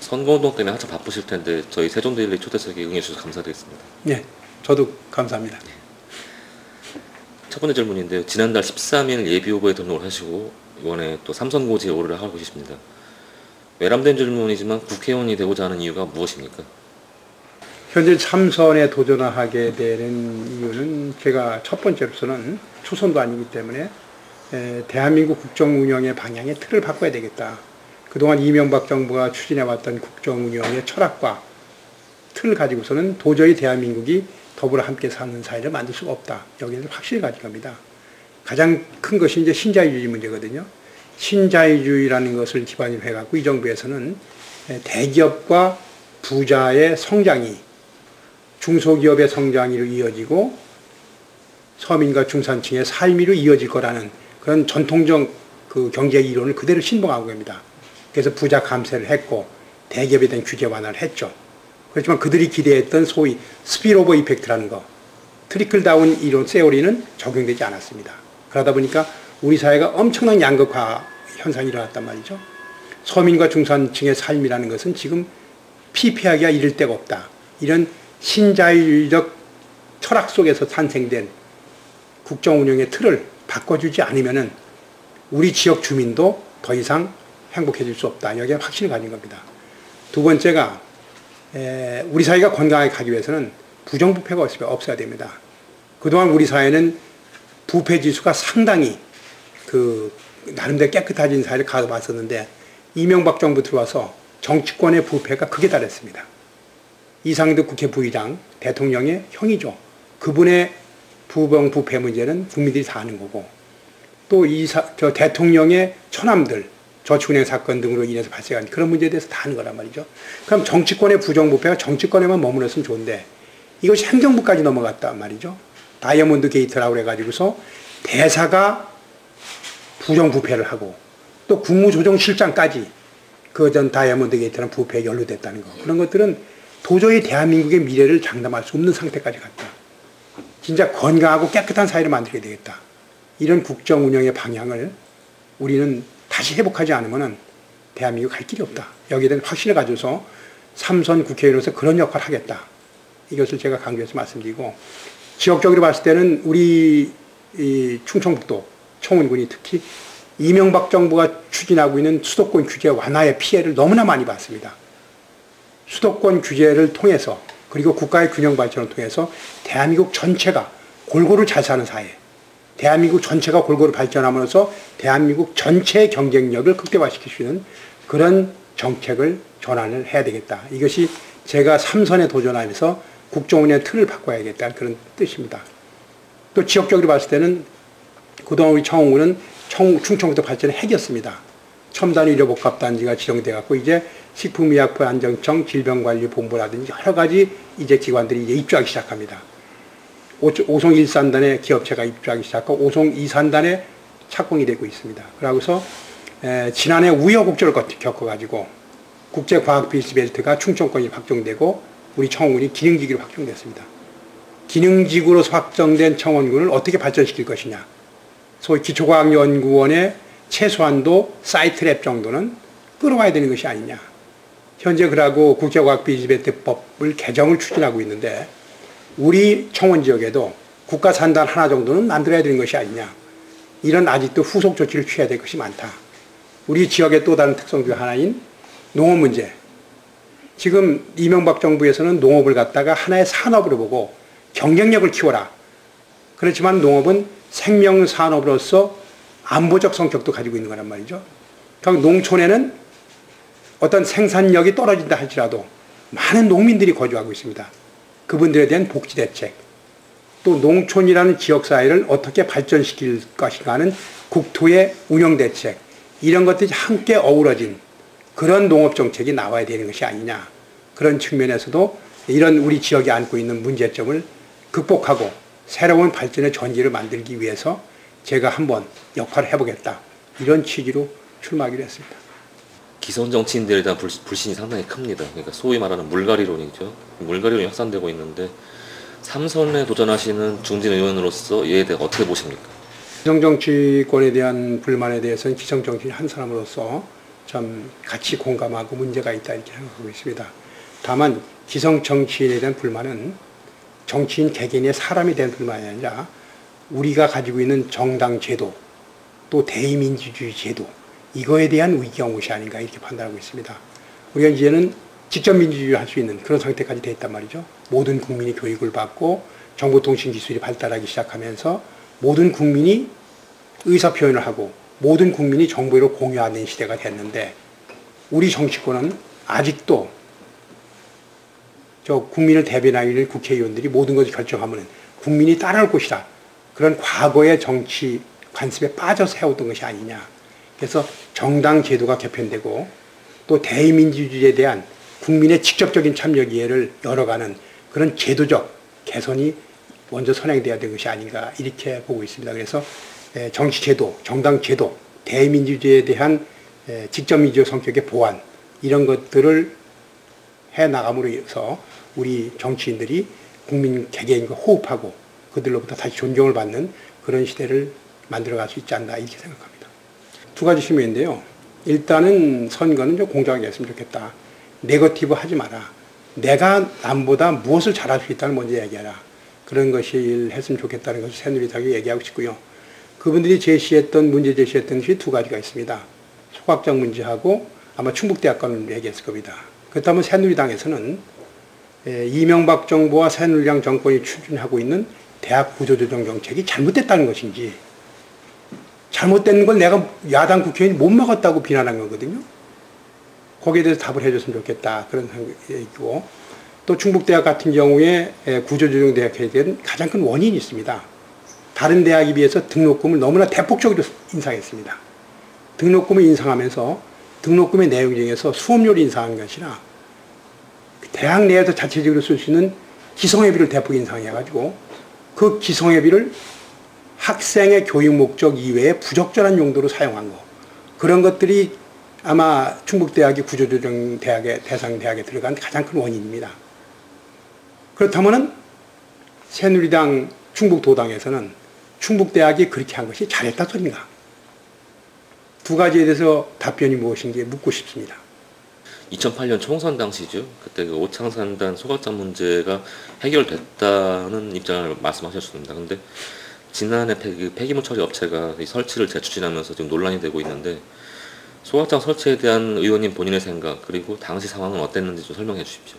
선거운동 때문에 한참 바쁘실 텐데 저희 세종데일리 초대석에 응해주셔서 감사드리겠습니다. 네, 저도 감사합니다. 첫 번째 질문인데요. 지난달 13일 예비후보에 등록을 하시고 이번에 또 3선 고지에 오르를 하고 계십니다. 외람된 질문이지만 국회의원이 되고자 하는 이유가 무엇입니까? 현재 3선에 도전을 하게 되는 이유는 제가 첫 번째로서는 초선도 아니기 때문에 대한민국 국정 운영의 방향의 틀을 바꿔야 되겠다. 그동안 이명박 정부가 추진해왔던 국정 운영의 철학과 틀을 가지고서는 도저히 대한민국이 더불어 함께 사는 사회를 만들 수가 없다. 여기에는 확실히 가진 겁니다. 가장 큰 것이 이제 신자유주의 문제거든요. 신자유주의라는 것을 기반으로 해갖고 이 정부에서는 대기업과 부자의 성장이 중소기업의 성장으로 이어지고 서민과 중산층의 삶으로 이어질 거라는 그런 전통적 그 경제 이론을 그대로 신봉하고 있습니다. 그래서 부자 감세를 했고 대기업에 대한 규제 완화를 했죠. 그렇지만 그들이 기대했던 소위 스피일오버 이펙트라는 거, 트리클 다운 이론 세오리는 적용되지 않았습니다. 그러다 보니까 우리 사회가 엄청난 양극화 현상이 일어났단 말이죠. 서민과 중산층의 삶이라는 것은 지금 피폐하기가 이를 데가 없다. 이런 신자유주의적 철학 속에서 탄생된 국정 운영의 틀을 바꿔주지 않으면은 우리 지역 주민도 더 이상 행복해질 수 없다. 여기에 확신을 가진 겁니다. 두 번째가 우리 사회가 건강하게 가기 위해서는 부정부패가 없어야 됩니다. 그동안 우리 사회는 부패 지수가 상당히 나름대로 깨끗해진 사회를 가져왔었는데 이명박 정부 들어와서 정치권의 부패가 극에 달했습니다. 이상득 국회 부의장, 대통령의 형이죠. 그분의 부정부패 문제는 국민들이 다 아는 거고 또 저 대통령의 처남들, 저축은행 사건 등으로 인해서 발생한 그런 문제에 대해서 다 아는 거란 말이죠. 그럼 정치권의 부정부패가 정치권에만 머물렀으면 좋은데 이것이 행정부까지 넘어갔단 말이죠. 다이아몬드 게이트라고 해가지고서 대사가 부정부패를 하고 또 국무조정실장까지 그 전 다이아몬드 게이트라는 부패에 연루됐다는 거. 그런 것들은 도저히 대한민국의 미래를 장담할 수 없는 상태까지 갔다. 진짜 건강하고 깨끗한 사회를 만들게 되겠다. 이런 국정 운영의 방향을 우리는 다시 회복하지 않으면 대한민국 갈 길이 없다. 여기에 대한 확신을 가져서 3선 국회의원으로서 그런 역할을 하겠다. 이것을 제가 강조해서 말씀드리고 지역적으로 봤을 때는 우리 충청북도 청운군이 특히 이명박 정부가 추진하고 있는 수도권 규제 완화의 피해를 너무나 많이 봤습니다. 수도권 규제를 통해서 그리고 국가의 균형 발전을 통해서 대한민국 전체가 골고루 잘 사는 사회, 대한민국 전체가 골고루 발전함으로써 대한민국 전체의 경쟁력을 극대화시킬 수 있는 그런 정책을 전환을 해야 되겠다. 이것이 제가 3선에 도전하면서 국정운영의 틀을 바꿔야겠다는 그런 뜻입니다. 또 지역적으로 봤을 때는 그동안 우리 청운군은 충청북도 발전의 핵이었습니다. 첨단의료복합단지가 지정돼갖고 이제 식품의약품안전청 질병관리본부라든지 여러 가지 이제 기관들이 이제 입주하기 시작합니다. 오송 1산단에 기업체가 입주하기 시작하고 오송 2산단에 착공이 되고 있습니다. 그러고서 지난해 우여곡절을 겪어가지고 국제과학비즈벨트가 충청권이 확정되고 우리 청원군이 기능지구로 확정됐습니다. 기능지구로서 확정된 청원군을 어떻게 발전시킬 것이냐. 소위 기초과학연구원의 최소한도 사이트랩 정도는 끌어와야 되는 것이 아니냐. 현재 그러고 국제과학비즈벨트법을 개정을 추진하고 있는데 우리 청원 지역에도 국가산단 하나 정도는 만들어야 되는 것이 아니냐. 이런 아직도 후속 조치를 취해야 될 것이 많다. 우리 지역의 또 다른 특성 중 하나인 농업 문제. 지금 이명박 정부에서는 농업을 갖다가 하나의 산업으로 보고 경쟁력을 키워라. 그렇지만 농업은 생명산업으로서 안보적 성격도 가지고 있는 거란 말이죠. 그러니까 농촌에는 어떤 생산력이 떨어진다 할지라도 많은 농민들이 거주하고 있습니다. 그분들에 대한 복지대책, 또 농촌이라는 지역사회를 어떻게 발전시킬 것인가 하는 국토의 운영대책, 이런 것들이 함께 어우러진 그런 농업정책이 나와야 되는 것이 아니냐. 그런 측면에서도 이런 우리 지역이 안고 있는 문제점을 극복하고 새로운 발전의 전기를 만들기 위해서 제가 한번 역할을 해보겠다. 이런 취지로 출마하기로 했습니다. 기성 정치인들에 대한 불신이 상당히 큽니다. 그러니까 소위 말하는 물갈이론이죠. 물갈이론이 확산되고 있는데 3선에 도전하시는 중진 의원으로서 이에 대해 어떻게 보십니까? 기성 정치권에 대한 불만에 대해서는 기성 정치인 한 사람으로서 참 같이 공감하고 문제가 있다 이렇게 생각하고 있습니다. 다만 기성 정치인에 대한 불만은 정치인 개개인의 사람에 대한 불만이 아니라 우리가 가지고 있는 정당 제도 또 대의민주주의 제도 이거에 대한 위기의무시 아닌가 이렇게 판단하고 있습니다. 우리가 이제는 직접 민주주의를 할 수 있는 그런 상태까지 돼 있단 말이죠. 모든 국민이 교육을 받고 정보통신기술이 발달하기 시작하면서 모든 국민이 의사표현을 하고 모든 국민이 정보를 공유하는 시대가 됐는데 우리 정치권은 아직도 저 국민을 대변하는 국회의원들이 모든 것을 결정하면 국민이 따라올 것이다. 그런 과거의 정치 관습에 빠져서 해오던 것이 아니냐. 그래서 정당 제도가 개편되고 또 대의민주주의에 대한 국민의 직접적인 참여 기회를 열어가는 그런 제도적 개선이 먼저 선행돼야 되는 것이 아닌가 이렇게 보고 있습니다. 그래서 정치 제도, 정당 제도, 대의민주주의에 대한 직접 민주적 성격의 보완 이런 것들을 해나감으로 해서 우리 정치인들이 국민 개개인과 호흡하고 그들로부터 다시 존경을 받는 그런 시대를 만들어갈 수 있지 않나 이렇게 생각합니다. 두 가지 측면인데요. 일단은 선거는 좀 공정하게 했으면 좋겠다. 네거티브 하지 마라. 내가 남보다 무엇을 잘할 수 있다는 먼저 얘기하라. 그런 것을 했으면 좋겠다는 것을 새누리당이 얘기하고 싶고요. 그분들이 문제 제시했던 것이 두 가지가 있습니다. 소각장 문제하고 아마 충북대학과는 얘기했을 겁니다. 그렇다면 새누리당에서는 이명박 정부와 새누리당 정권이 추진하고 있는 대학 구조조정 정책이 잘못됐다는 것인지 잘못된 걸 내가 야당 국회의원이 못 막았다고 비난한 거거든요. 거기에 대해서 답을 해줬으면 좋겠다. 그런 얘기고 또 충북대학 같은 경우에 구조조정 대학에 대한 가장 큰 원인이 있습니다. 다른 대학에 비해서 등록금을 너무나 대폭적으로 인상했습니다. 등록금을 인상하면서 등록금의 내용 중에서 수업료를 인상한 것이 아니라 대학 내에서 자체적으로 쓸 수 있는 기성회비를 대폭 인상해가지고 그 기성회비를 학생의 교육 목적 이외에 부적절한 용도로 사용한 거. 그런 것들이 아마 충북대학이 구조조정 대학의 대상 대학에 들어간 가장 큰 원인입니다. 그렇다면은 새누리당 충북도당에서는 충북대학이 그렇게 한 것이 잘했다 소린가? 두 가지에 대해서 답변이 무엇인지 묻고 싶습니다. 2008년 총선 당시죠. 그때 그 오창산단 소각장 문제가 해결됐다는 입장을 말씀하셨습니다. 근데 지난해 폐기물 처리 업체가 이 설치를 재추진하면서 지금 논란이 되고 있는데 소각장 설치에 대한 의원님 본인의 생각 그리고 당시 상황은 어땠는지 좀 설명해 주십시오.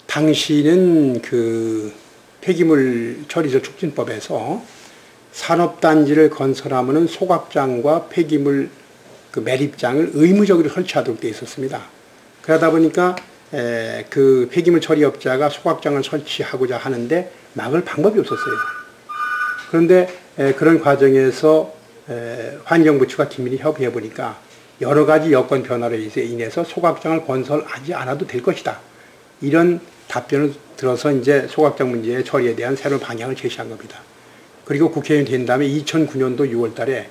당시는 그 폐기물 처리조 촉진법에서 산업단지를 건설하면은 소각장과 폐기물 그 매립장을 의무적으로 설치하도록 되어 있었습니다. 그러다 보니까 그 폐기물 처리업자가 소각장을 설치하고자 하는데 막을 방법이 없었어요. 그런데 그런 과정에서 환경부처가 긴밀히 협의해 보니까 여러 가지 여건 변화로 인해서 소각장을 건설하지 않아도 될 것이다. 이런 답변을 들어서 이제 소각장 문제의 처리에 대한 새로운 방향을 제시한 겁니다. 그리고 국회의원이 된 다음에 2009년도 6월 달에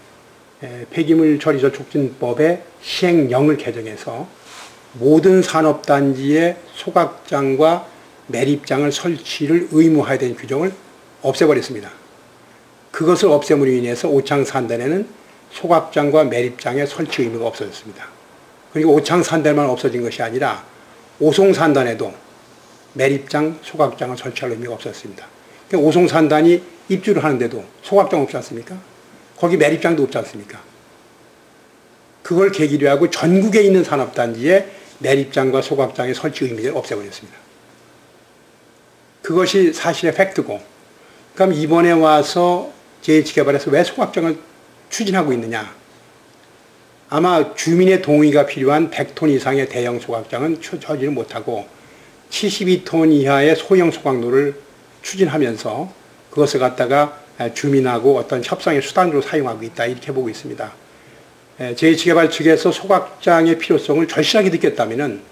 폐기물 처리조 촉진법의 시행령을 개정해서 모든 산업단지에 소각장과 매립장을 설치를 의무화해야 되는 규정을 없애버렸습니다. 그것을 없앰으로 인해서 오창산단에는 소각장과 매립장의 설치 의무가 없어졌습니다. 그리고 오창산단만 없어진 것이 아니라 오송산단에도 매립장, 소각장을 설치할 의미가 없었습니다. 그러니까 오송산단이 입주를 하는데도 소각장 없지 않습니까? 거기 매립장도 없지 않습니까? 그걸 계기로 하고 전국에 있는 산업단지에 매립장과 소각장의 설치 의미를 없애버렸습니다. 그것이 사실의 팩트고, 그럼 이번에 와서 제2지개발에서 왜 소각장을 추진하고 있느냐? 아마 주민의 동의가 필요한 100톤 이상의 대형 소각장은 처리를 못하고 72톤 이하의 소형 소각로를 추진하면서 그것을 갖다가 주민하고 어떤 협상의 수단으로 사용하고 있다 이렇게 보고 있습니다. 제2지개발 측에서 소각장의 필요성을 절실하게 느꼈다면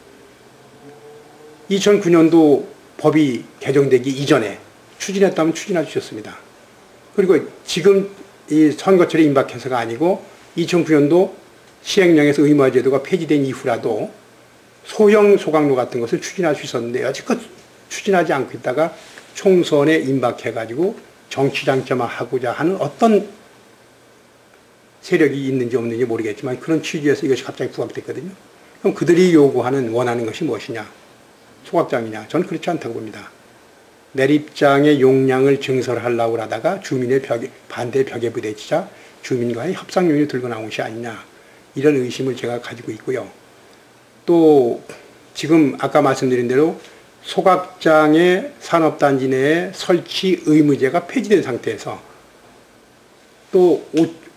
2009년도 법이 개정되기 이전에 추진했다면 추진할 수 있었습니다. 그리고 지금 이 선거철에 임박해서가 아니고 2009년도 시행령에서 의무화 제도가 폐지된 이후라도 소형 소각로 같은 것을 추진할 수 있었는데 여지껏 추진하지 않고 있다가 총선에 임박해가지고 정치 장점화하고자 하는 어떤 세력이 있는지 없는지 모르겠지만 그런 취지에서 이것이 갑자기 부각됐거든요. 그럼 그들이 요구하는 원하는 것이 무엇이냐? 소각장이냐? 저는 그렇지 않다고 봅니다. 매립장의 용량을 증설하려고 하다가 주민의 반대 벽에 부딪히자 주민과의 협상용이 들고 나온 것이 아니냐, 이런 의심을 제가 가지고 있고요. 또 지금 아까 말씀드린 대로 소각장의 산업단지 내에 설치 의무제가 폐지된 상태에서 또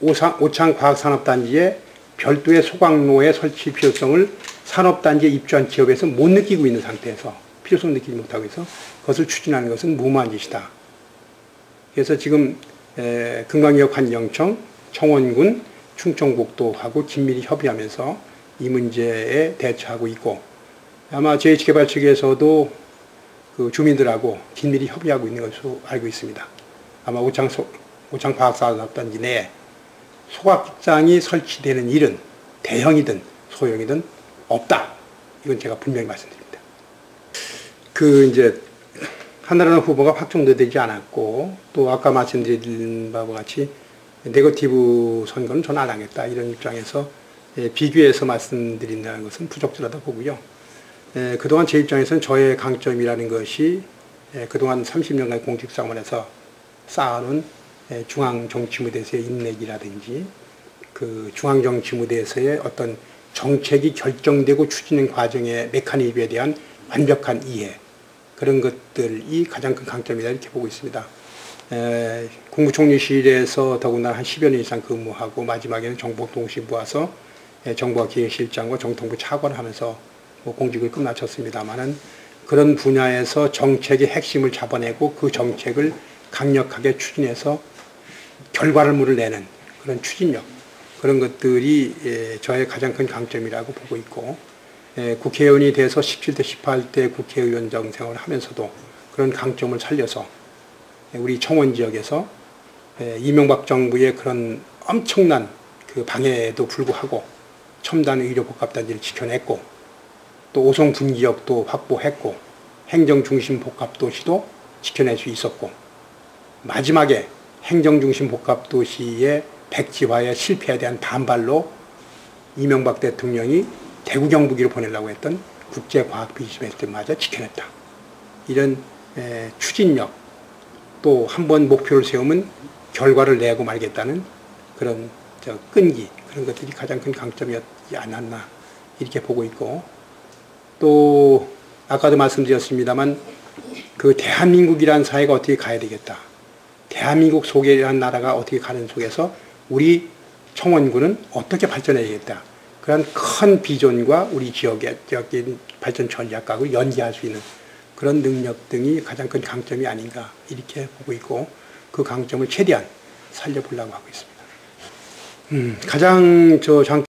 오창과학산업단지에 별도의 소각로의 설치 필요성을 산업단지에 입주한 기업에서 못 느끼고 있는 상태에서, 필요성 느끼지 못하고 있어 그것을 추진하는 것은 무모한 짓이다. 그래서 지금 금강지역 환경청, 청원군, 충청북도하고 긴밀히 협의하면서 이 문제에 대처하고 있고, 아마 제2개발 측에서도 그 주민들하고 긴밀히 협의하고 있는 것으로 알고 있습니다. 아마 오창과학산업단지 내에 소각장이 설치되는 일은 대형이든 소형이든 없다. 이건 제가 분명히 말씀드립니다. 이제 한나라는 후보가 확정되지 않았고, 또 아까 말씀드린 바와 같이 네거티브 선거는 저는 안 하겠다, 이런 입장에서 비교해서 말씀드린다는 것은 부적절하다 보고요. 그동안 제 입장에서는 저의 강점이라는 것이 그동안 30년간 공직생활에서 쌓아놓은 중앙정치무대에서의 인맥이라든지 그 중앙정치무대에서의 어떤 정책이 결정되고 추진된 과정의 메커니즘에 대한 완벽한 이해, 그런 것들이 가장 큰 강점이다, 이렇게 보고 있습니다. 국무총리실에서 더군다나 한 10여 년 이상 근무하고 마지막에는 정보통신부 와서 정부와 기획실장과 정통부 차관을 하면서 공직을 끝마쳤습니다만은, 그런 분야에서 정책의 핵심을 잡아내고 그 정책을 강력하게 추진해서 결과물을 내는 그런 추진력, 그런 것들이 저의 가장 큰 강점이라고 보고 있고, 국회의원이 돼서 17대 18대 국회의원정 생활을 하면서도 그런 강점을 살려서 우리 청원 지역에서 이명박 정부의 그런 엄청난 그 방해에도 불구하고 첨단 의료복합단지를 지켜냈고, 또 오송 분기역도 확보했고, 행정중심 복합도시도 지켜낼 수 있었고, 마지막에 행정중심 복합도시의 백지화의 실패에 대한 반발로 이명박 대통령이 대구 경북이로 보내려고 했던 국제과학비즈니스마저 지켜냈다. 이런 추진력, 또 한 번 목표를 세우면 결과를 내고 말겠다는 그런 끈기, 그런 것들이 가장 큰 강점이었지 않았나, 이렇게 보고 있고, 또 아까도 말씀드렸습니다만 그 대한민국이라는 사회가 어떻게 가야 되겠다, 대한민국 속이라는 나라가 어떻게 가는 속에서 우리 청원군은 어떻게 발전해야겠다, 그런 큰 비전과 우리 지역의 발전 전략과를 연계할 수 있는 그런 능력 등이 가장 큰 강점이 아닌가, 이렇게 보고 있고, 그 강점을 최대한 살려보려고 하고 있습니다. 가장